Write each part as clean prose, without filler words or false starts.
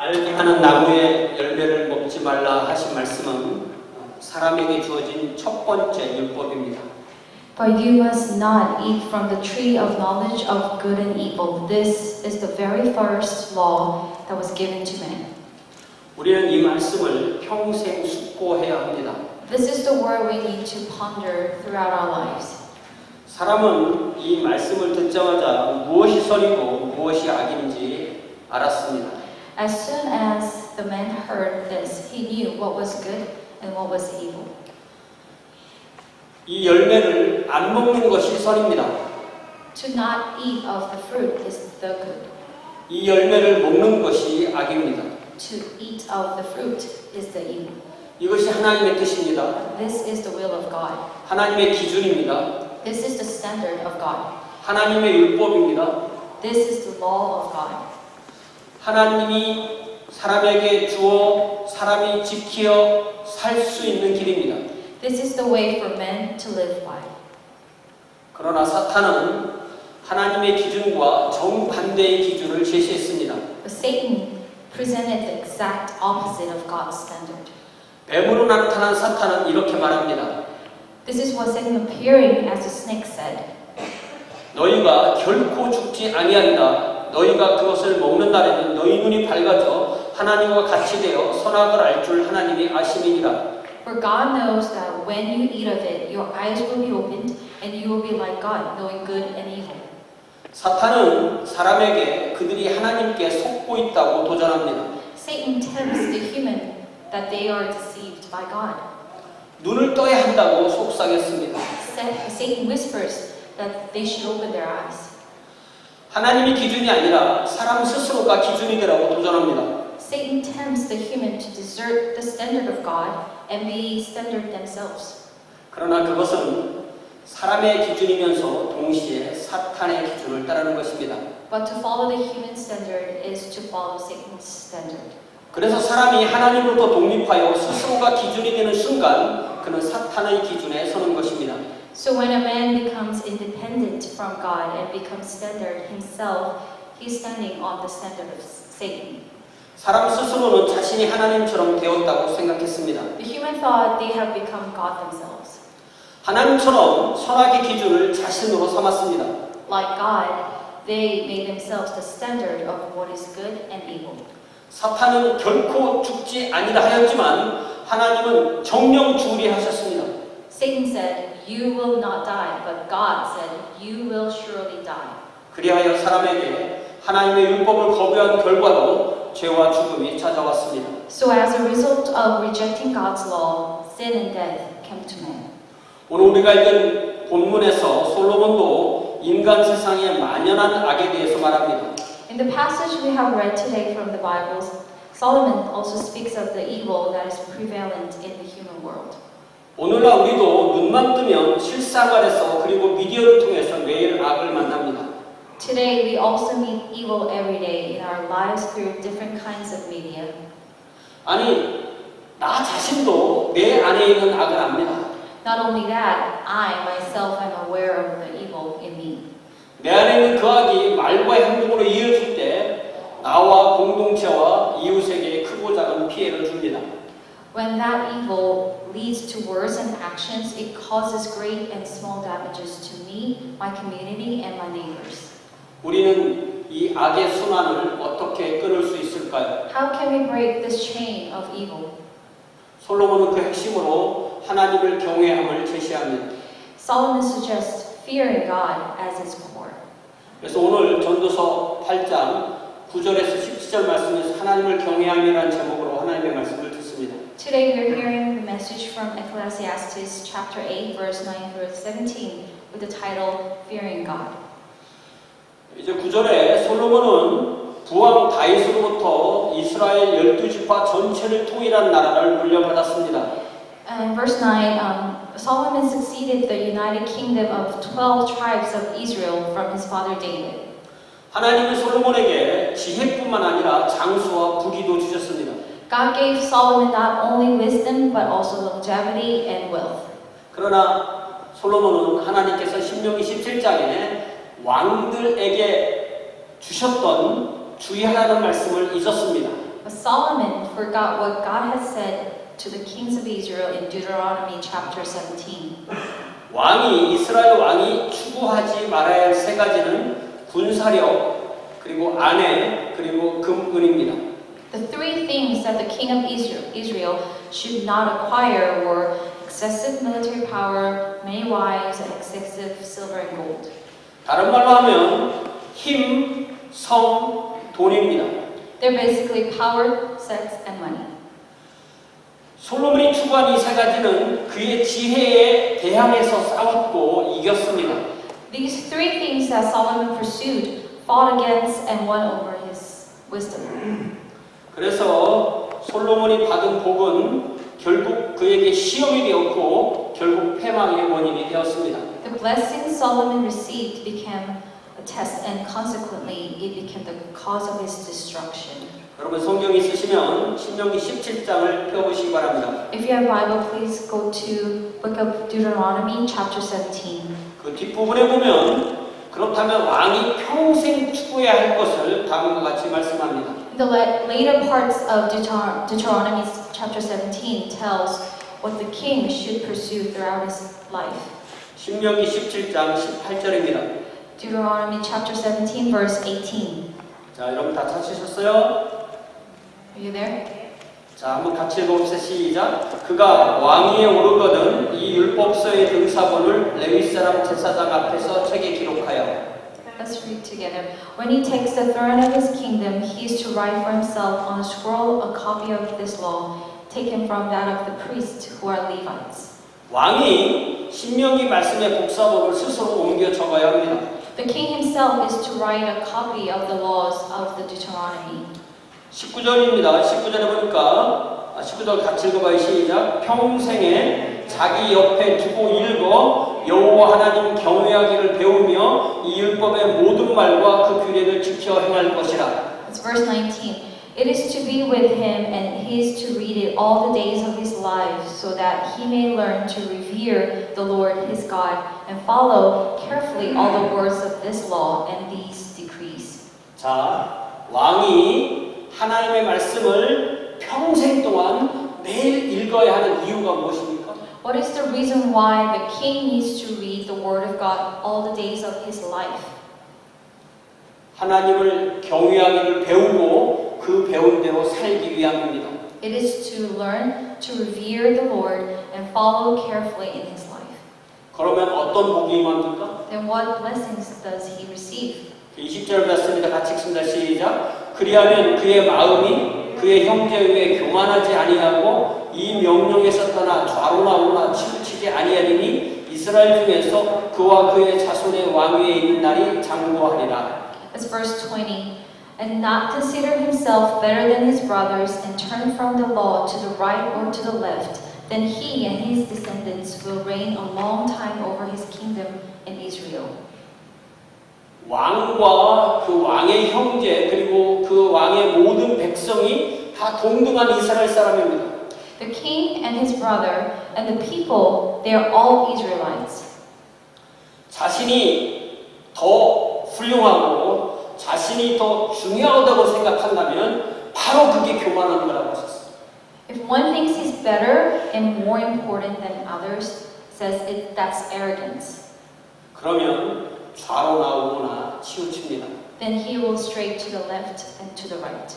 알게 하는 나무의 열매를 먹지 말라 하신 말씀은 사람에게 주어진 첫 번째 율법입니다. But you must not eat from the tree of knowledge of good and evil. This is the very first law that was given to man. 우리는 이 말씀을 평생 숙고해야 합니다. This is the word we need to ponder throughout our lives. 사람은 이 말씀을 듣자마자 무엇이 선이고 무엇이 악인지 알았습니다. As soon as the man heard this, he knew what was good and what was evil. 이 열매를 안 먹는 것이 선입니다. To not eat of the fruit is the good. 이 열매를 먹는 것이 악입니다. To eat of the fruit is the evil. 이것이 하나님의 뜻입니다. This is the will of God. 하나님의 기준입니다. This is the standard of God. 하나님의 율법입니다. This is the law of God. 하나님이 사람에게 주어 사람이 지켜 살 수 있는 길입니다. This is the way for men to live by. 그러나 사탄은 하나님의 기준과 정반대의 기준을 제시했습니다. But Satan presented the exact opposite of God's standard. 뱀으로 나타난 사탄은 이렇게 말합니다. This is what Satan appearing as a snake said. 너희가 결코 죽지 아니하리라. 너희가 그것을 먹는 날에는 너희 눈이 밝아져 하나님과 같이 되어 선악을 알 줄 하나님이 아심이니라. For God knows that when you eat of it, your eyes will be opened, and you will be like God, knowing good and evil. 사탄은 사람에게 그들이 하나님께 속고 있다고 도전합니다. Satan tempts the human that they are deceived by God. 눈을 떠야 한다고 속삭였습니다. Satan whispers that they should open their eyes. 하나님이 기준이 아니라 사람 스스로가 기준이 되라고 도전합니다. Satan tempts the human to desert the standard of God and be standard themselves. 그러나 그것은 사람의 기준이면서 동시에 사탄의 기준을 따르는 것입니다. But to follow the human standard is to follow Satan's standard. 그래서 사람이 하나님으로부터 독립하여 스스로가 기준이 되는 순간 그는 사탄의 기준에 서는 것입니다. So when a man becomes independent from God and becomes standard himself, he's standing on the standard of Satan. 사람 스스로는 자신이 하나님처럼 되었다고 생각했습니다. The human thought they have become God themselves. 하나님처럼 선악의 기준을 자신으로 삼았습니다. Like God, they made themselves the standard of what is good and evil. 사탄은 결코 죽지 아니라 하였지만 하나님은 정령주의리 하셨습니다. Satan said, "You will not die," but God said, "You will surely die." 그리하여 사람에게 하나님의 율법을 거부한 결과로 죄와 죽음이 찾아왔습니다. So as a result of rejecting God's law, sin and death came to man. 오늘 우리가 읽은 본문에서 솔로몬도 인간 세상의 만연한 악에 대해서 말합니다. In the passage we have read today from the Bible, Solomon also speaks of the evil that is prevalent in the human world. 오늘날 우리도 눈만 뜨면 실생활에서 그리고 미디어를 통해서 매일 악을 만납니다. Today we also meet evil every day in our lives through different kinds of media. 아니, 나 자신도 내 안에 있는 악을 압니다. Not only that, I myself am aware of the evil in me. 내 안에 있는 그 악이 말과 행동으로 이어질 때 나와 공동체와 이웃에게 크고 작은 피해를 줍니다. When that evil leads to words and actions, it causes great and small damages to me, my community, and my neighbors. 우리는 이 악의 순환을 어떻게 끊을 수 있을까요? How can we break this chain of evil? 솔로몬은 그 핵심으로 하나님을 경외함을 제시합니다. Solomon suggests fearing God as its core. 그래서 오늘 전도서 8장 9절에서 17절 말씀에서 하나님을 경외함이라는 제목으로 하나님의 말씀을 듣습니다. Today we are hearing the message from Ecclesiastes chapter 8 verse 9 through 17 with the title Fearing God. 이제 9절에 솔로몬은 부왕 다윗으로부터 이스라엘 12지파 전체를 통일한 나라를 물려받았습니다. And verse 9, Solomon succeeded the united kingdom of 12 tribes of Israel from his father David. 하나님은 솔로몬에게 지혜뿐만 아니라 장수와 부귀도 주셨습니다. God gave Solomon not only wisdom but also longevity and wealth. 그러나 솔로몬은 하나님께서 신명기 17장에 왕들에게 주셨던 주의하라는 말씀을 잊었습니다. But Solomon forgot what God had said to the kings of Israel in Deuteronomy chapter 17. 이스라엘 왕이 추구하지 말아야 할 세 가지는 군사력, 그리고 아내, 그리고 금, 은입니다. The three things that the king of Israel should not acquire were excessive military power, many wives, and excessive silver and gold. 다른 말로 하면 힘, 성, 돈입니다. They're basically power, sex, and money. 솔로몬이 추구한 이 세 가지는 그의 지혜에 대항해서 싸웠고 이겼습니다. These three things that Solomon pursued, fought against, and won over his wisdom. 그래서 솔로몬이 받은 복은 결국 그에게 시험이 되었고 결국 패망의 원인이 되었습니다. The blessing Solomon received became a test, and consequently, it became the cause of his destruction. 여러분 성경 있으시면 신명기 17장을 펴보시기 바랍니다. If you have Bible, please go to Book of Deuteronomy, chapter 17. 그 뒷부분에 보면 그렇다면 왕이 평생 추구해야 할 것을 다음과 같이 말씀합니다. The later parts of Deuteronomy chapter 17 tells what the king should pursue throughout his life. 신명기 17장 18절입니다. Deuteronomy chapter 17 verse 18. 자, 여러분 다 찾으셨어요? Are you there? 자, 한번 같이 읽어봅시다. 시작. 그가 왕위에 오르거든 이 율법서의 등사본을 레위 사람 제사장 앞에서 책에 기록하여. Let's read together. When he takes the throne of his kingdom, he is to write for himself on a scroll a copy of this law, taken from that of the priests who are Levites. 왕이 신명기 말씀의 복사본을 스스로 옮겨 적어야 합니다. The king himself is to write a copy of the laws of the Deuteronomy. 19절입니다. 19절에 보니까 19절 같이 읽어봐요. 시작. 평생에 자기 옆에 두고 읽어 여호와 하나님 경외하기를 배우며 이 율법의 모든 말과 그 규례를 지켜 행할 것이라. It's verse 19. It is to be with him and he is to read it all the days of his life so that he may learn to revere the Lord his God and follow carefully all the words of this law and these decrees. 자, 왕이 하나님의 말씀을 평생 동안 매일 읽어야 하는 이유가 무엇입니까? What is the reason why the king needs to read the word of God all the days of his life? 하나님을 경외하기를 배우고 그 배운 대로 살기 위함입니다. It is to learn to revere the Lord and follow carefully in his life. 그러면 어떤 복이 임합니까? Then what blessings does he receive? 20절 봤습니다. 같이 읽습니다. 시작. 그리하면 그의 마음이 그의 형제 위에 교만하지 아니하고 이 명령에서 떠나 좌로나오나 치우치지 아니하리니 이스라엘 중에서 그와 그의 자손의 왕위에 있는 날이 장구하리라. That's verse 20. And not consider himself better than his brothers and turn from the law to the right or to the left, then he and his descendants will reign a long time over his kingdom in Israel. 왕과 그 왕의 형제 그리고 그 왕의 모든 백성이 다 동등한 이스라엘 사람입니다. The king and his brother and the people, they are all Israelites. 자신이 더 훌륭하고 자신이 더 중요하다고 생각한다면 바로 그게 교만한 거라고 하셨어요. If one thinks he's better and more important than others, says that's arrogance. 그러면 좌로 나오거나 치우칩니다. Then he will stray to the left and to the right.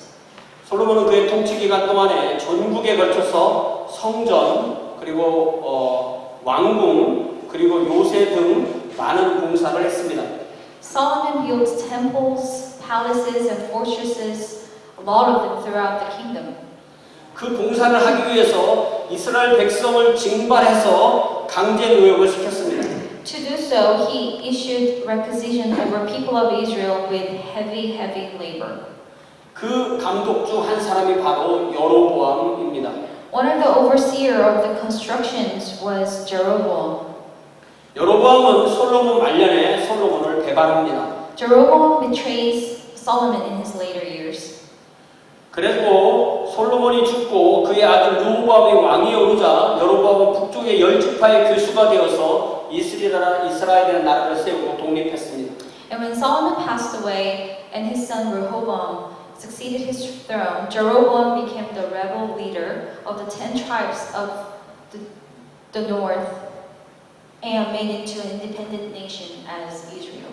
솔로몬은 그의 통치 기간 동안에 전국에 걸쳐서 성전 그리고 왕궁 그리고 요새 등 많은 공사를 했습니다. Solomon built temples, palaces, and fortresses, a lot of them throughout the kingdom. 그 공사를 하기 위해서 이스라엘 백성을 징발해서 강제 노역을 시켰습니다. To do so, he issued requisition over people of Israel with heavy labor. 그 감독 중 한 사람이 바로 여로보암입니다. One of the overseer of the constructions was Jeroboam. 여로보암은 솔로몬 말년에 솔로몬을 배반합니다. Jeroboam betrays Solomon in his later years. 그리고 솔로몬이 죽고 그의 아들 르호보암이 왕위에 오르자 여로보암은 북쪽의 10지파의 교수가 되어서 이스라엘이라는 나라를 세우고 독립했습니다. And when Solomon passed away and his son Rehoboam succeeded his throne, Jeroboam became the rebel leader of the 10 tribes of the north and made into an independent nation as Israel.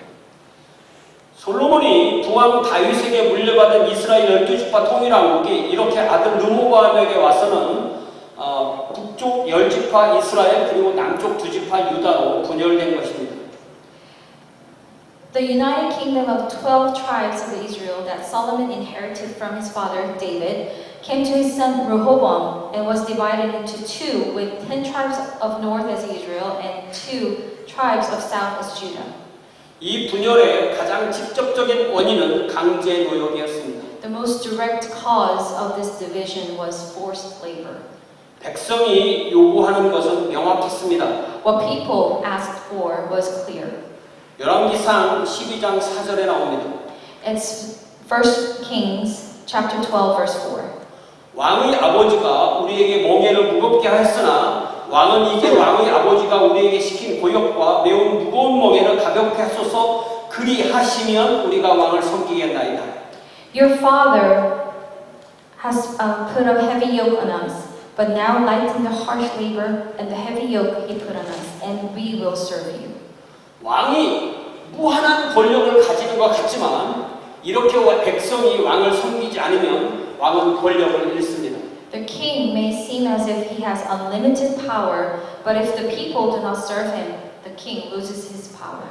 솔로몬이 부왕 다윗에게 물려받은 이스라엘 12지파 통일왕국이 이렇게 아들 르호보암에게 와서는 북쪽 10지파 이스라엘 그리고 남쪽 2지파 유다로 분열된 것입니다. The united kingdom of 12 tribes of Israel that Solomon inherited from his father David came to his son Rehoboam and was divided into two, with 10 tribes of north as Israel and 2 tribes of south as Judah. 이 분열의 가장 직접적인 원인은 강제 노역이었습니다. The most direct cause of this division was forced labor. 백성이 요구하는 것은 명확했습니다. What people asked for was clear. 열왕기상 12장 4절에 나옵니다. It's 1 Kings chapter 12 verse 4. 왕의 아버지가 우리에게 멍에를 무겁게 하였으나 왕은 이제 왕의 아버지가 우리에게 시킨 고역과 매우 무거운 멍에를 가볍게 하소서 그리하시면 우리가 왕을 섬기겠나이다. Your father has put a heavy yoke on us, but now lighten the harsh labor and the heavy yoke he put on us, and we will serve you. 왕이 무한한 권력을 가지는 것 같지만 이렇게 백성이 왕을 섬기지 않으면 왕은 권력을 잃습니다. The king may seem as if he has unlimited power, but if the people do not serve him, the king loses his power.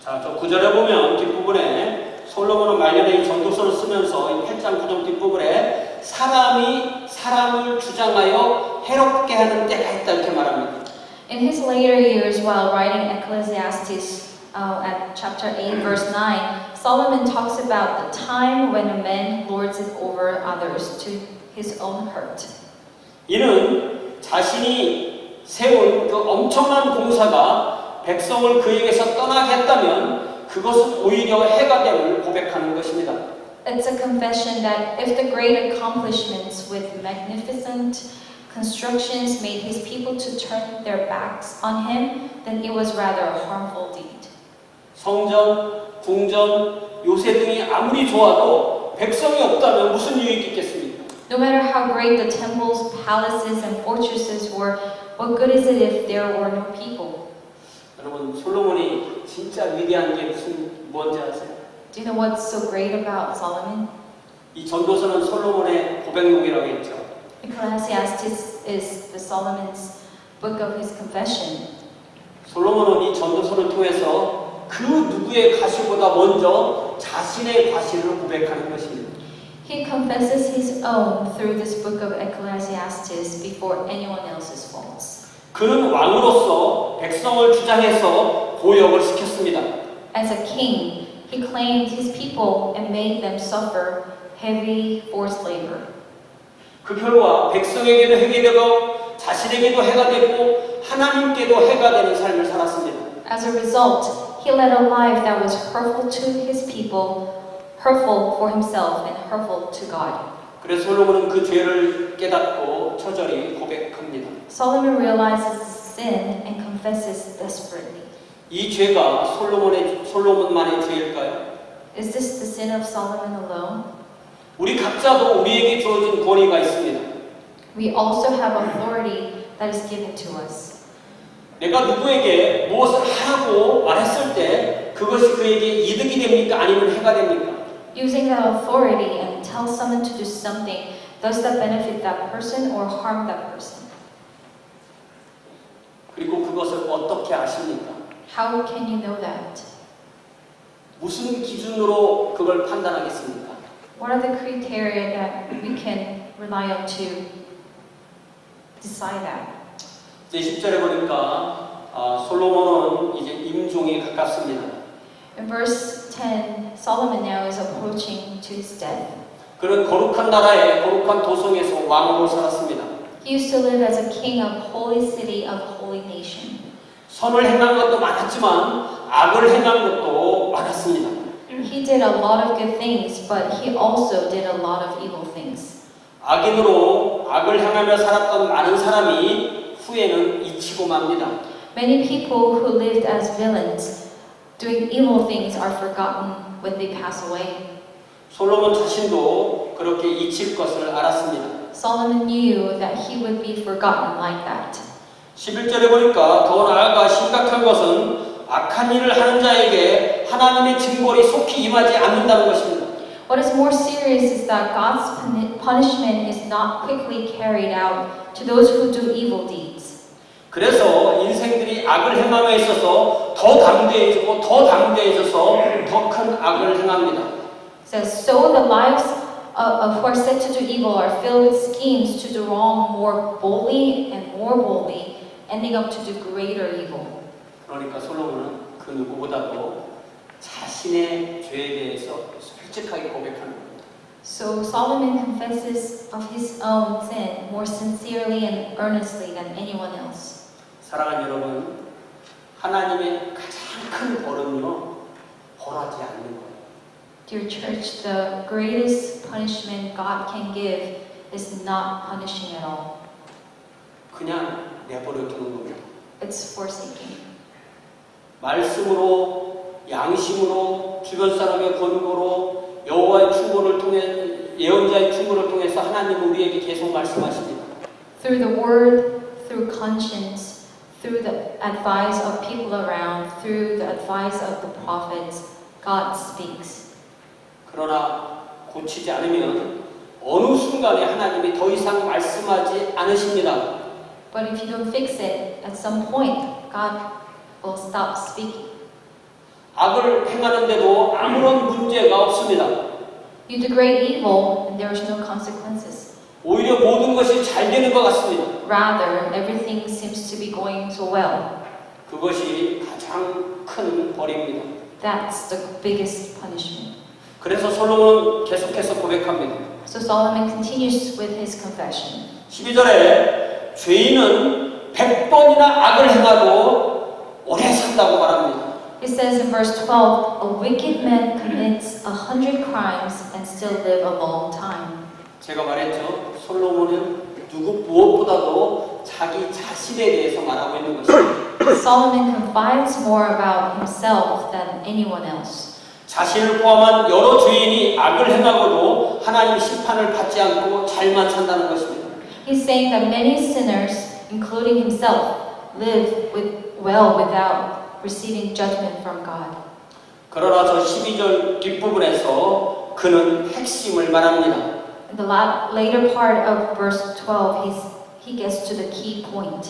자, 저 9절에 보면 뒷부분에 솔로몬은 말년에 이 전도서를 쓰면서 이 8장 9절 뒷부분에 사람이 사람을 주장하여 해롭게 하는 때가 있다 이렇게 말합니다. In his later years, while writing Ecclesiastes at chapter 8, verse 9, Solomon talks about the time when a man lords it over others to his own hurt. 이는 자신이 세운 그 엄청난 공사가 백성을 그에게서 떠나게 했다면 그것은 오히려 해가 됨을 고백하는 것입니다. It's a confession that if the great accomplishments with magnificent constructions made his people to turn their backs on him, then it was rather a harmful deed. 성전, 궁전, 요새 등이 아무리 좋아도 백성이 없다면 무슨 유익이 있겠습니까? No matter how great the temples, palaces, and fortresses were, what good is it if there were no people? 여러분 솔로몬이 진짜 위대한 게 뭔지 아세요? Do you know what's so great about Solomon? 이 전도서는 솔로몬의 고백록이라고 했죠. Ecclesiastes is the Solomon's book of his confession. 솔로몬은 이 전도서를 통해서 그 누구의 가시보다 먼저 자신의 가시를 고백하는 것입니다. He confesses his own through this book of Ecclesiastes before anyone else's faults. 그는 왕으로서 백성을 주장해서 고역을 시켰습니다. As a king, he claimed his people and made them suffer heavy forced labor. 그 결과 백성에게도 해가 되고 자신에게도 해가 되고 하나님께도 해가 되는 삶을 살았습니다. As a result, he led a life that was hurtful to his people, hurtful for himself, and hurtful to God. 그래서 솔로몬은 그 죄를 깨닫고 처절히 고백합니다. Solomon realizes his sin and confesses desperately. 이 죄가 솔로몬만의 죄일까요? Is this the sin of Solomon alone? 우리 각자도 우리에게 주어진 권위가 있습니다. We also have authority that is given to us. 내가 누구에게 무엇을 하라고 말했을 때 그것이 그에게 이득이 됩니까? 아니면 해가 됩니까? Using that authority and tell someone to do something, does that benefit that person or harm that person? 그리고 그것을 어떻게 아십니까? How can you know that? 무슨 기준으로 그걸 판단하겠습니까? What are the criteria that we can rely on to decide that? 이제 10절에 보니까 솔로몬은 이제 임종에 가깝습니다. In verse 10, Solomon now is approaching to his death. 그는 거룩한 나라의 거룩한 도성에서 왕으로 살았습니다. He used to live as a king of holy city of holy nation. 선을 행한 것도 많았지만 악을 행한 것도 많았습니다. He did a lot of good things, but he also did a lot of evil things. 악인으로 악을 행하며 살았던 많은 사람이 후에는 잊히고 맙니다. Many people who lived as villains doing evil things are forgotten when they pass away. 솔로몬 자신도 그렇게 잊힐 것을 알았습니다. Solomon knew that he would be forgotten like that. 11절에 보니까 더 나아가 심각한 것은 악한 일을 하는 자에게 하나님의 징벌이 속히 임하지 않는다는 것입니다. What is more serious is that God's punishment is not quickly carried out to those who do evil deeds. 그래서 인생들이 악을 행함에 있어서 더 담대해지고 더 담대해져서 더 큰 악을 행합니다. So the lives of who are said to do evil are filled with schemes to do wrong more boldly and more boldly, ending up to do greater evil. 그러니까 솔로몬은 그 누구보다도 자신의 죄에 대해서 솔직하게 고백하는 겁니다. So Solomon confesses of his own sin more sincerely and earnestly than anyone else. 사랑하는 여러분, 하나님의 가장 큰 벌은요, 벌하지 않는 거예요. Dear church, the greatest punishment God can give is not punishing at all. 그냥 내버려 두는 겁니다. It's forsaking. 말씀으로, 양심으로, 주변 사람의 권고로, 여호와의 충고를 통해 예언자의 충고를 통해서 하나님은 우리에게 계속 말씀하십니다. Through the word, through conscience, through the advice of people around, through the advice of the prophets, God speaks. 그러나 고치지 않으면 어느 순간에 하나님이 더 이상 말씀하지 않으십니다. But if you don't fix it, at some point, God will stop speaking. 악을 행하는데도 아무런 문제가 없습니다. You do great evil, and there is no consequences. 오히려 모든 것이 잘 되는 것 같습니다. Rather, everything seems to be going so well. 그것이 가장 큰 벌입니다. That's the biggest punishment. 그래서 솔로몬은 계속해서 고백합니다. So Solomon continues with his confession. 12절에 죄인은 100번이나 악을 행하고 오래 산다고 말합니다. It says in verse 12, a wicked man commits 100 crimes and still live a long time. 제가 말했죠. 솔로몬은 무엇보다도 자기 자신에 대해서 말하고 있는 것입니다. Solomon confides more about himself than anyone else. 자신을 포함한 여러 죄인이 악을 행하고도 하나님 심판을 받지 않고 잘만 산다는 것입니다. He's saying that many sinners, including himself, live well without receiving judgment from God. 그러나 저 12절 뒷부분에서 그는 핵심을 말합니다. In the later part of verse 12, he gets to the key point.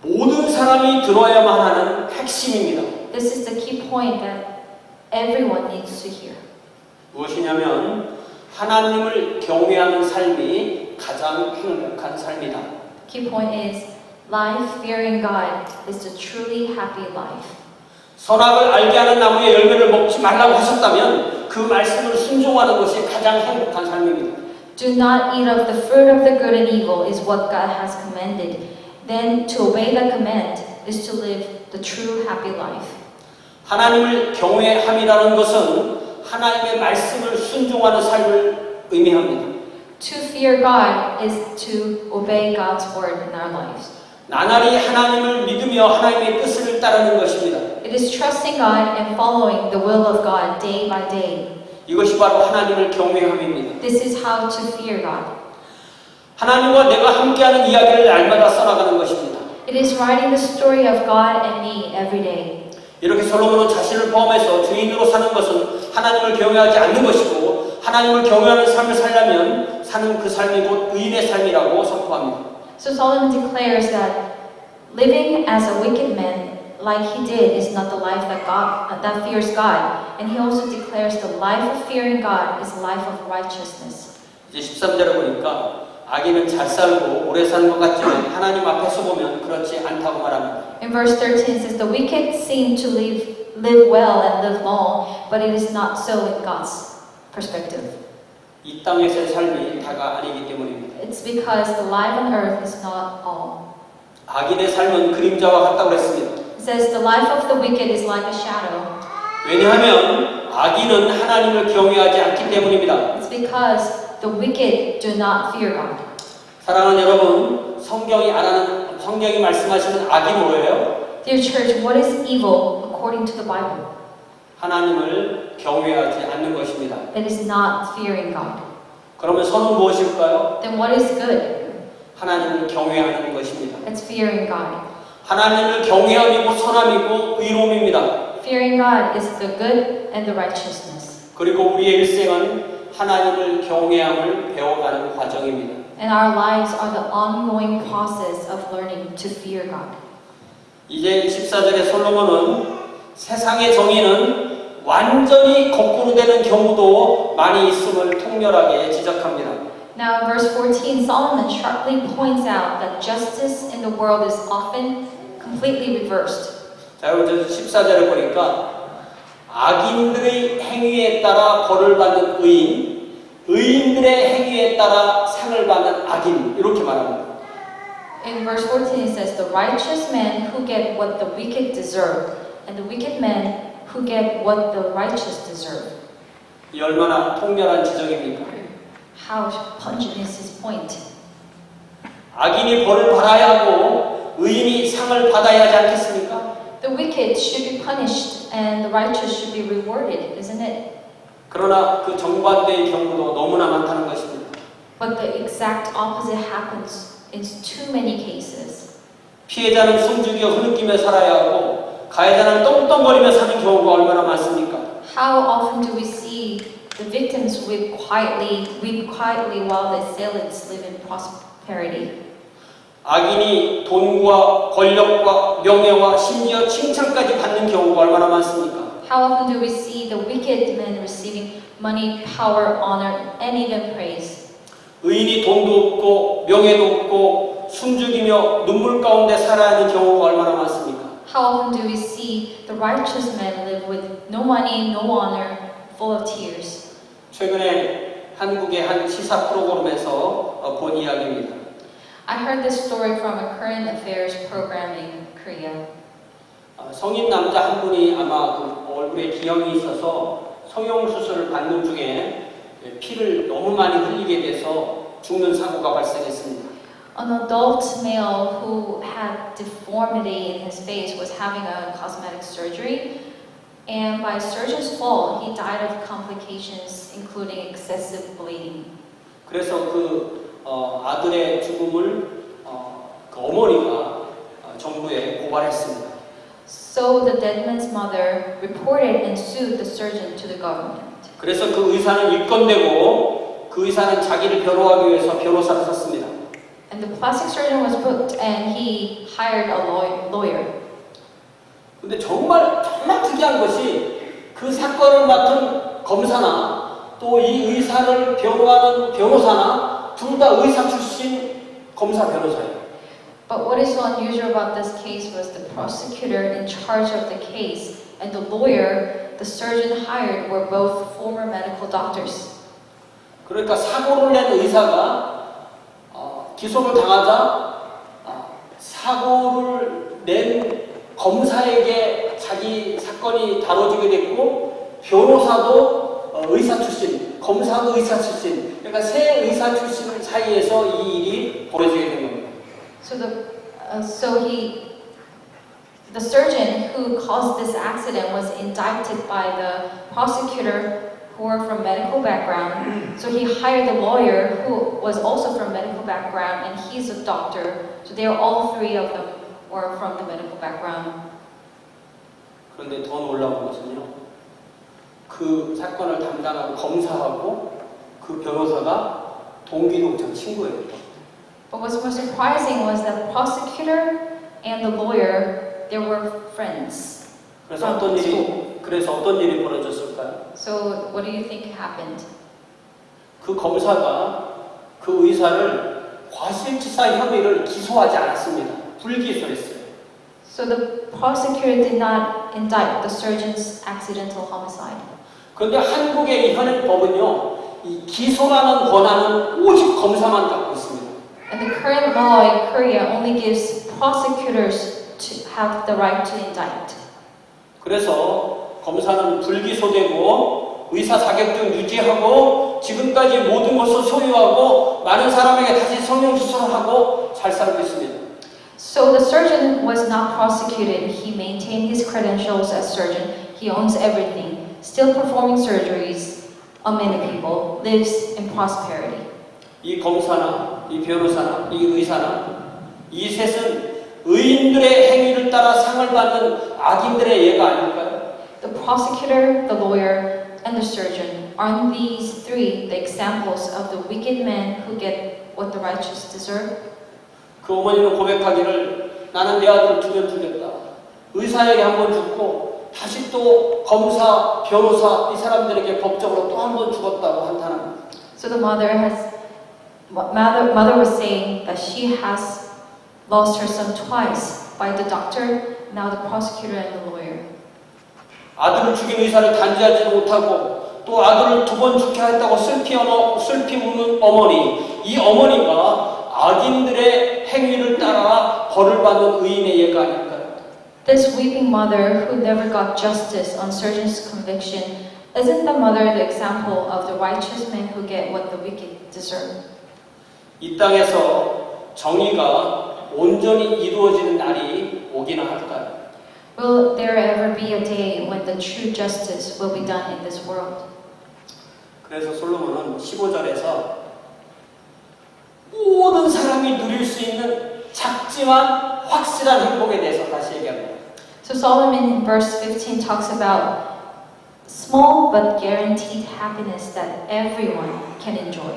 모든 사람이 들어야만 하는 핵심입니다. This is the key point that everyone needs to hear. 무엇이냐면 하나님을 경외하는 삶이 가장 행복한 삶이다. Key point is life fearing God is the truly happy life. 선악을 알게 하는 나무의 열매를 먹지 말라고 하셨다면 그 말씀을 순종하는 것이 가장 행복한 삶입니다. Do not eat of the fruit of the good and evil is what God has commanded. Then to obey that command is to live the true happy life. 하나님을 경외함이라는 것은 하나님의 말씀을 순종하는 삶을 의미합니다. To fear God is to obey God's word in our lives. 나날이 하나님을 믿으며 하나님의 뜻을 따르는 것입니다. It is trusting God and following the will of God day by day. 이것이 바로 하나님을 경외함입니다. This is how to fear God. 하나님과 내가 함께하는 이야기를 날마다 써나가는 것입니다. It is writing the story of God and me every day. 이렇게 솔로몬은 자신을 포함해서 죄인으로 사는 것은 하나님을 경외하지 않는 것이고 하나님을 경외하는 삶을 살려면 사는 그 삶이 곧 의인의 삶이라고 선포합니다. So Solomon declares that living as a wicked man like he did is not the life that fears God. And he also declares the life of fearing God is life of righteousness. 이제 13절에 보니까 악인은 잘 살고 오래 사는 것 같지만 하나님 앞에서 보면 그렇지 않다고 말합니다. In verse 13 it says the wicked seem to live well and live long, but it is not so in God's perspective. 이 땅에서의 삶이 다가 아니기 때문입니다. It's because the life on earth is not all. 악인의 삶은 그림자와 같다고 했습니다. It says the life of the wicked is like a shadow. 왜냐하면 악인은 하나님을 경외하지 않기 때문입니다. It's because the wicked do not fear God. 사랑하는 여러분, 성경이 말씀하시는 악이 뭐예요? Dear church, what is evil according to the Bible? 하나님을 경외하지 않는 것입니다. It is not fearing God. 그러면 선은 무엇일까요? Then what is good? 하나님을 경외하는 것입니다. It's fearing God. 하나님을 경외함이고 선함이고 의로움입니다. Fearing God is the good and the righteousness. 그리고 우리의 일생은 하나님을 경외함을 배워가는 과정입니다. And our lives are the ongoing process of learning to fear God. 이제 14절에 솔로몬은 세상의 정의는 완전히 거꾸로 되는 경우도 많이 있음을 통렬하게 지적합니다. Now, in verse 14, Solomon sharply points out that justice in the world is often completely reversed. 자, 여러분 14절에 보니까 악인들의 행위에 따라 벌을 받는 의인, 의인들의 행위에 따라 상을 받는 악인 이렇게 말합니다. In verse 14 it says, the righteous men who get what the wicked deserve, and the wicked men who get what the righteous deserve. 이 얼마나 통렬한 지적입니까? How pungent is his point? 악인이 벌을 받아야 하고 의인이 상을 받아야 하지 않겠습니까? The wicked should be punished and the righteous should be rewarded, isn't it? 그러나 그 정반대의 경우도 너무나 많다는 것입니다. But the exact opposite happens in too many cases. 피해자는 숨죽여 흐느끼며 살아야 하고 가해자는 떵떵거리며 사는 경우가 얼마나 많습니까? How often do we see the victims weep quietly while the assailants live in prosperity? 악인이 돈과 권력과 명예와 심지어 칭찬까지 받는 경우가 얼마나 많습니까? How often do we see the wicked men receiving money, power, honor, and even praise? 의인이 돈도 없고 명예도 없고 숨죽이며 눈물 가운데 살아야 하는 경우가 얼마나 많습니까? How often do we see the righteous men live with no money, no honor, full of tears? 최근에 한국의 한 시사 프로그램에서 본 이야기입니다. I heard this story from a current affairs program in Korea. 성인 남자 한 분이 아마 그 얼굴에 기형이 있어서 성형수술을 받는 중에 피를 너무 많이 흘리게 돼서 죽는 사고가 발생했습니다. An adult male who had deformity in his face was having a cosmetic surgery, and by surgeon's fault, he died of complications including excessive bleeding. 그래서 아들의 죽음을 그 어머니가 정부에 고발했습니다. So the dead man's mother reported and sued the surgeon to the government. 그래서 그 의사는 입건되고 그 의사는 자기를 변호하기 위해서 변호사를 썼습니다. And the plastic surgeon was booked and he hired a lawyer. 근데 정말 특이한 것이 그 사건을 맡은 검사나 또 이 의사를 변호하는 변호사나 둘 다 의사 출신 검사 변호사예요. But what is so unusual about this case was the prosecutor in charge of the case and the lawyer the surgeon hired were both former medical doctors. 그러니까 사고를 낸 의사가 기소를 당하자 사고를 낸 검사에게 자기 사건이 다뤄지게 됐고 변호사도 의사 출신, 검사도 의사 출신, 그러니까 세 의사 출신 사이에서 이 일이 벌어지게 된 겁니다. The surgeon who caused this accident was indicted by the prosecutor who were from medical background. So he hired a lawyer who was also from medical background and he's a doctor. So they are all three of them were from the medical background. 그런데 더 놀라운 것은요. 그 사건을 담당한 검사하고 그 변호사가 동기 동창 친구예요. But what's more surprising was that the prosecutor and the lawyer, they were friends. 그래서 어떤 일이 벌어졌을까요? So what do you think happened? 그 검사가 그 의사를 과실치사 혐의를 기소하지 않았습니다. 불기소했어요. So the prosecutor did not indict the surgeon's accidental homicide. 그런데 한국의 이 현행법은요, 이 기소라는 권한은 오직 검사만 갖고 있습니다. And the current law in Korea only gives prosecutors to have the right to indict. 그래서 검사는 불기소되고 의사 자격증 유지하고 지금까지 모든 것을 소유하고 많은 사람에게 다시 성형수술을 하고 잘 살고 있습니다. So the surgeon was not prosecuted. He maintained his credentials as surgeon. he owns everything, still performing surgeries on many people, lives in prosperity. 이 검사나 이 변호사나 이 의사나 이 셋은 의인들의 행위를 따라 상을 받는 악인들의 예가 아닐까요? The prosecutor, the lawyer, and the surgeon, aren't these three the examples of the wicked men who get what the righteous deserve? 그 어머니는 고백하기를 나는 내 아들을 두 번 죽였다. 의사에게 한 번 죽고 다시 또 검사, 변호사 이 사람들에게 법적으로 또 한 번 죽었다고 한다는. So the mother was saying that she has lost her son twice by the doctor, now the prosecutor and the lawyer. 아들을 죽인 의사를 단죄하지 못하고 또 아들을 두 번 죽게 했다고 슬피 우는 어머니, 이 어머니가 악인들의 행위를 따라 벌을 받는 의인의 예가 아닐까요? This weeping mother who never got justice on surgeon's conviction, isn't the mother the example of the righteous men who get what the wicked deserve? 이 땅에서 정의가 온전히 이루어지는 날이 오기나 할까요? Will there ever be a day when the true justice will be done in this world? 그래서 솔로몬은 15절에서 모든 사람이 누릴 수 있는 작지만 확실한 행복에 대해서 다시 얘기합니다. So Solomon in verse 15 talks about small but guaranteed happiness that everyone can enjoy.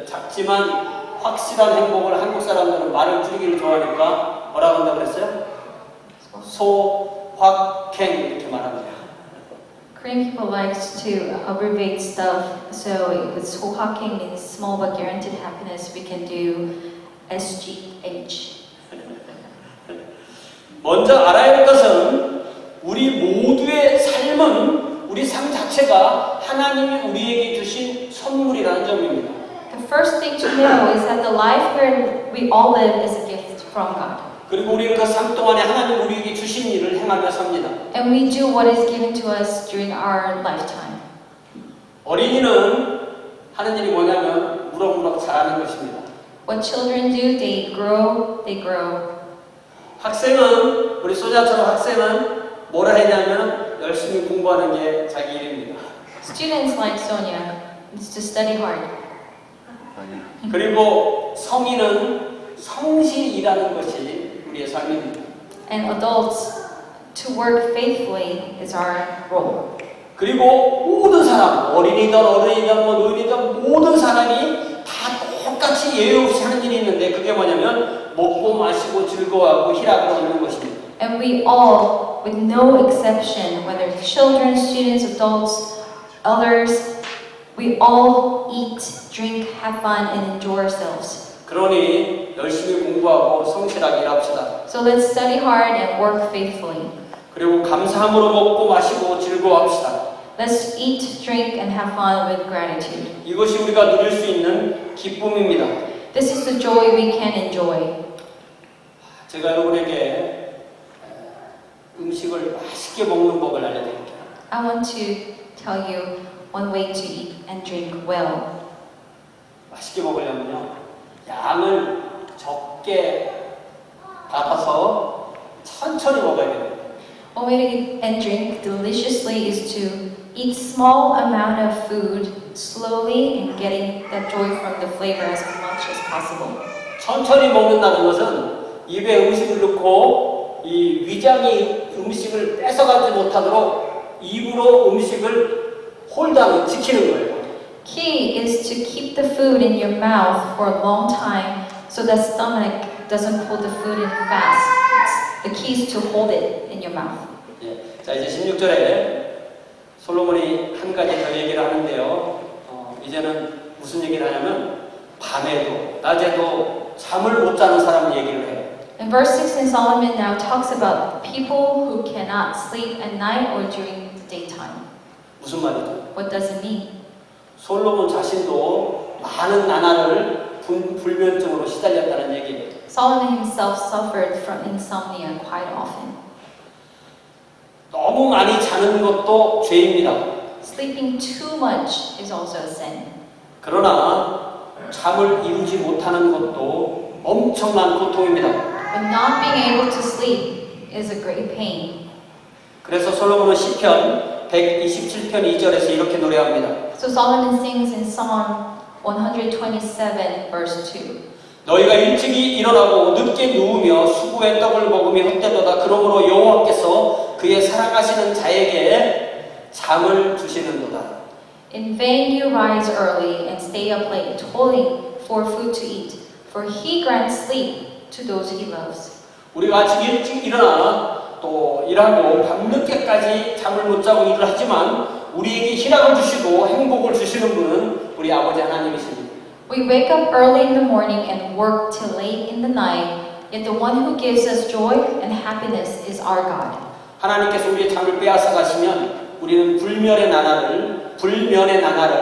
작지만 확실한 행복을 한국 사람들은 말을 줄이기를 좋아하니까 뭐라고 한다고 그랬어요? 소확행 이렇게 말합니다. Korean people likes to abbreviate stuff, so with 소확행 means small but guaranteed happiness, we can do SGH. 먼저 알아야 할 것은 우리 모두의 삶은 우리 삶 자체가 하나님이 우리에게 주신 선물이라는 점입니다. The first thing to know is that the life where we all live is a gift from God. 그리고 우리는 그 삶 동안에 하나님 우리에게 주신 일을 행하며 삽니다. And we do what is given to us during our lifetime. 어린이는 하는 일이 뭐냐면 무럭무럭 자라는 것입니다. What children do, they grow, they grow. 학생은 우리 소자처럼 학생은 뭐라 했냐면 열심히 공부하는 게 자기 일입니다. Students like Sonia needs to study hard. 그리고 성인은 성실히 일하는 것이 우리의 삶입니다. And adults, to work faithfully is our role. 그리고 모든 사람, 어린이든 어른이든 노인이든 모든 사람이 다 똑같이 예외 없이 하는 일이 있는데 그게 뭐냐면 먹고 마시고 즐거워하고 희락을 얻는 것입니다. And we all, with no exception, whether children, students, adults, others, we all eat, drink, have fun, and enjoy ourselves. 그러니 열심히 공부하고 성실하게 일합시다. So let's study hard and work faithfully. 그리고 감사함으로 먹고 마시고 즐거워합시다. Let's eat, drink, and have fun with gratitude. 이것이 우리가 누릴 수 있는 기쁨입니다. This is the joy we can enjoy. 제가 여러분에게 음식을 맛있게 먹는 법을 알려드릴게요. I want to tell you one way to eat and drink well. 맛있게 먹으려면요, 양을 적게 받아서 천천히 먹어야 돼요. One way to eat and drink deliciously is to eat small amount of food slowly and getting that joy from the flavor as much as possible. 천천히 먹는다는 것은 입에 음식을 넣고 이 위장이 음식을 뺏어가지 못하도록 입으로 음식을 홀드하고 지키는 거예요. Key is to keep the food in your mouth for a long time so the stomach doesn't pull the food in fast. The key is to hold it in your mouth. 예, 자 이제 16절에 솔로몬이 한 가지 더 얘기를 하는데요. 이제는 무슨 얘기를 하냐면 밤에도 낮에도 잠을 못 자는 사람 얘기를 해요. In verse 16, Solomon now talks about people who cannot sleep at night or during the daytime. 무슨 말이죠? What does it mean? 솔로몬 자신도 많은 나날을 불면증으로 시달렸다는 얘기예요. Solomon himself suffered from insomnia quite often. 너무 많이 자는 것도 죄입니다. Sleeping too much is also a sin. 그러나 잠을 이루지 못하는 것도 엄청난 고통입니다. But not being able to sleep is a great pain. 그래서 솔로몬은 시편 127편 2절에서 이렇게 노래합니다. So Solomon sings in Psalm 127 verse 2. 너희가 일찍이 일어나고 늦게 누우며 수고의 떡을 먹으며 헛되도다. 그러므로 여호와께서 그의 사랑하시는 자에게 잠을 주시는도다. In vain you rise early and stay up late, toiling for food to eat, for he grants sleep to those he loves. 우리가 아침 일찍 일어나 또 일하고 밤늦게까지 잠을 못 자고 일을 하지만 우리에게 희락을 주시고 행복을 주시는 분은 우리 아버지 하나님이십니다. We wake up early in the morning and work till late in the night, yet the one who gives us joy and happiness is our God. 하나님께서 우리의 잠을 빼앗아 가시면 우리는 불면의 나날을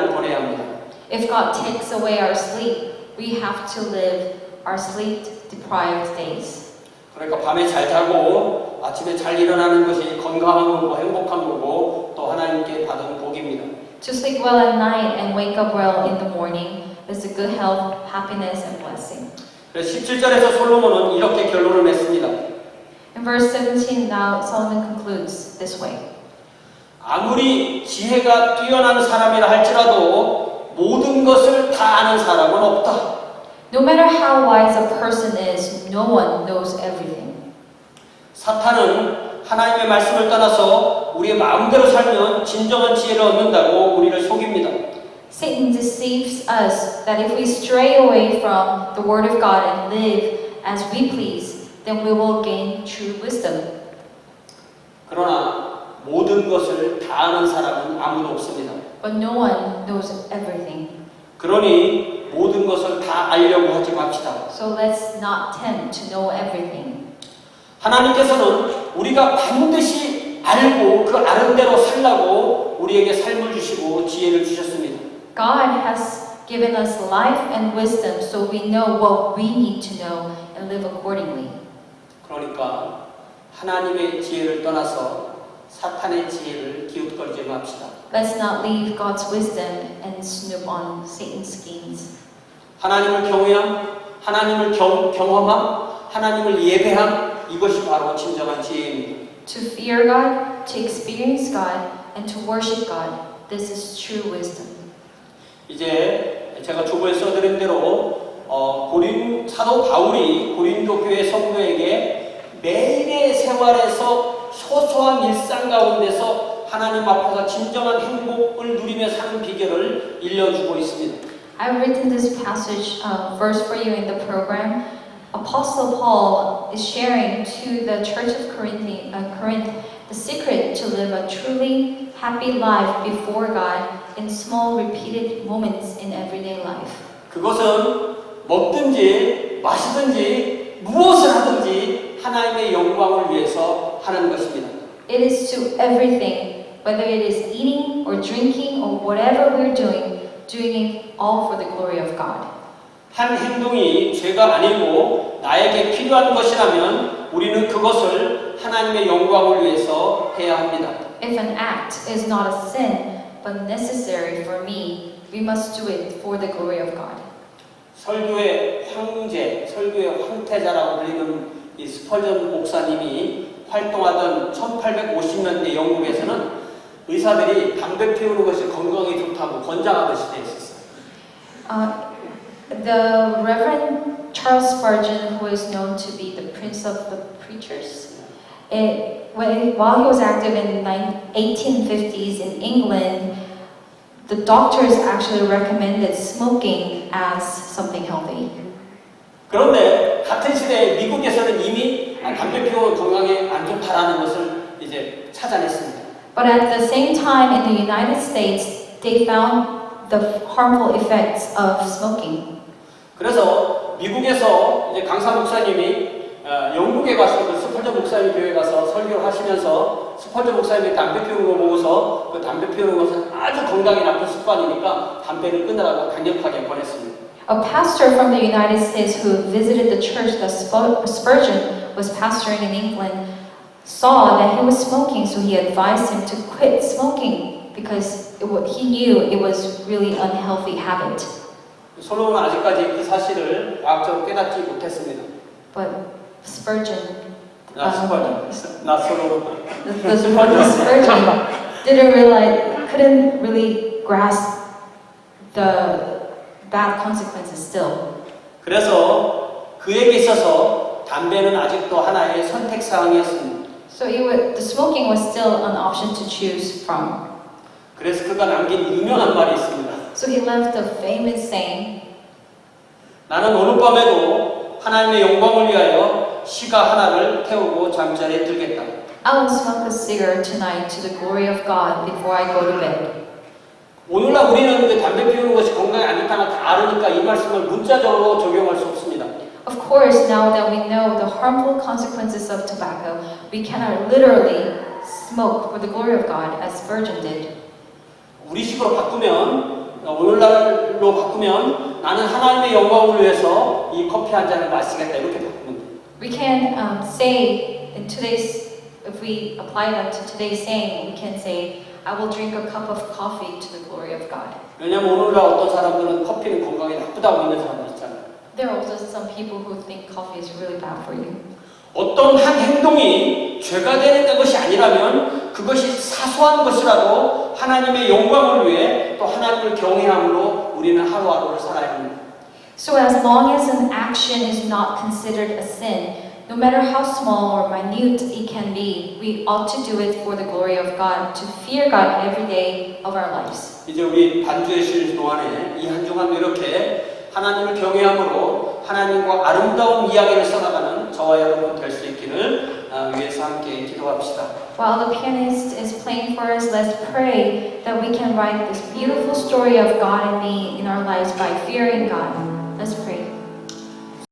보내야 합니다. If God takes away our sleep, we have to live our sleep-deprived days. 그러니까 밤에 잘 자고 아침에 잘 일어나는 것이 건강한 거고 행복한 거고 또 하나님께 받은 복입니다. To sleep well at night and wake up well in the morning is a good health, happiness, and blessing. 그래서 17절에서 솔로몬은 이렇게 결론을 맺습니다. In verse 17 now, Solomon concludes this way. 아무리 지혜가 뛰어난 사람이라 할지라도 모든 것을 다 아는 사람은 없다. No matter how wise a person is, no one knows everything. 사탄은 하나님의 말씀을 떠나서 우리의 마음대로 살면 진정한 지혜를 얻는다고 우리를 속입니다. Satan deceives us that if we stray away from the Word of God and live as we please, then we will gain true wisdom. 그러나 모든 것을 다 아는 사람은 아무도 없습니다. But no one knows everything. 그러니 모든 것을 다 알려고 하지 맙시다. So let's not tend to know everything. 하나님께서는 우리가 반드시 알고 그 아는 대로 살라고 우리에게 삶을 주시고 지혜를 주셨습니다. God has given us life and wisdom so we know what we need to know and live accordingly. 그러니까 하나님의 지혜를 떠나서 사탄의 지혜를 기웃거리지 맙시다. Let's not leave God's wisdom and snoop on Satan's schemes. 하나님을 경외함, 하나님을 경험함, 하나님을 예배함 이것이 바로 진정한 지혜입니다. To fear God, to experience God, and to worship God. This is true wisdom. 이제 제가 주보에 써드린 대로 사도 바울이 고린도 교회 성도에게 매일의 생활에서 소소한 일상 가운데서 하나님 앞에서 진정한 행복을 누리며 사는 비결을 일러주고 있습니다. I've written this passage verse for you in the program. Apostle Paul is sharing to the Church of Corinth the secret to live a truly happy life before God in small repeated moments in everyday life. 그것은 먹든지 마시든지 무엇을 하든지 하나님의 영광을 위해서 하는 것입니다. It is to everything, whether it is eating or drinking or whatever we're doing it all for the glory of God. 한 행동이 죄가 아니고 나에게 필요한 것이라면 우리는 그것을 하나님의 영광을 위해서 해야 합니다. If an act is not a sin but necessary for me, we must do it for the glory of God. 설교의 황제, 설교의 황태자라고 불리는 이 스펄전 목사님이 활동하던 1850년대 영국에서는 의사들이 담배 피우는 것이 건강에 좋다고 권장하던 시대에 있었어요. The Reverend Charles Spurgeon, who is known to be the prince of the preachers, while he was active in the 1850s in England, the doctors actually recommended smoking as something healthy. 그런데 같은 시대에 미국에서는 이미 담배 피우는 건강에 안 좋다라는 것을 이제 찾아냈습니다. But at the same time, in the United States, they found the harmful effects of smoking. 그래서 미국에서 이제 강사 목사님이 영국에 가서 그 스펄전 목사님 교회 가서 설교를 하시면서 스펄전 목사님이 담배 피우는 거 보고서 그 담배 피우는 것은 아주 건강에 나쁜 습관이니까 담배를 끊으라고 강력하게 권했습니다. A pastor from the United States who visited the church that Spurgeon was pastoring in England saw that he was smoking, so he advised him to quit smoking because he knew it was really unhealthy habit. 솔로몬은 아직까지 그 사실을 과학적으로 깨닫지 못했습니다. But Spurgeon 나 솔로. the Spurgeon couldn't really grasp the bad consequences still. 그래서 그에게 있어서 담배는 아직도 하나의 선택 사항이었습니다. So the smoking was still an option to choose from. 그래서 그가 남긴 유명한 말이 있습니다. So he left a famous saying, 나는 오늘 밤에도 하나님의 영광을 위하여 시가 하나를 태우고 잠자리에 들겠다. I will smoke a cigarette tonight to the glory of God before I go to bed. 오늘날 우리는 이제 담배 피우는 것이 건강에 안 좋다는 걸 다 아르니까 이 말씀을 문자적으로 적용할 수 없습니다. Of course, now that we know the harmful consequences of tobacco, we cannot literally smoke for the glory of God as Spurgeon did. 우리식으로 바꾸면 오늘날로 바꾸면 나는 하나님의 영광을 위해서 이 커피 한 잔을 마시겠다 이렇게 바꾸면 돼요. We can say in today's, if we apply that to today's saying, we can say, I will drink a cup of coffee to the glory of God. 왜냐하면 오늘날 어떤 사람들은 커피는 건강에 나쁘다고 있는 사람들 있잖아요. There are also some people who think coffee is really bad for you. 어떤 한 행동이 죄가 되는 것이 아니라면 그것이 사소한 것이라도 하나님의 영광을 위해 또 하나님을 경외함으로 우리는 하루하루를 살아야 합니다. So as long as an action is not considered a sin, no matter how small or minute it can be, we ought to do it for the glory of God, to fear God every day of our lives. 이제 우리 반주에 쉬는 동안에 이 한 주간 이렇게 하나님을 경외함으로 하나님과 아름다운 이야기를 써나가는 저와 여러분 될 수 있기를 위해서 함께 기도합시다. While the pianist is playing for us, let's pray that we can write this beautiful story of God and me in our lives by fearing God.